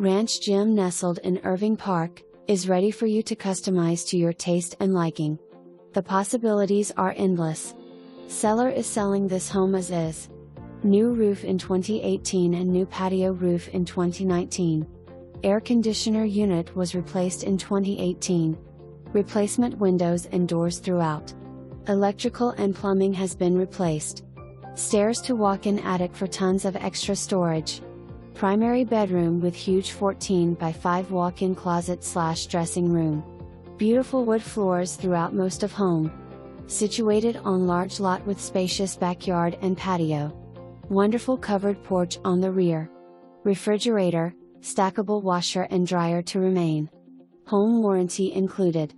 Ranch gym nestled in Irving Park, is ready for you to customize to your taste and liking. The possibilities are endless. Seller is selling this home as is. New roof in 2018 and new patio roof in 2019. Air conditioner unit was replaced in 2018. Replacement windows and doors throughout. Electrical and plumbing has been replaced. Stairs to walk-in attic for tons of extra storage. Primary bedroom with huge 14 by 5 walk-in closet/dressing room. Beautiful wood floors throughout most of home. Situated on large lot with spacious backyard and patio. Wonderful covered porch on the rear. Refrigerator, stackable washer and dryer to remain. Home warranty included.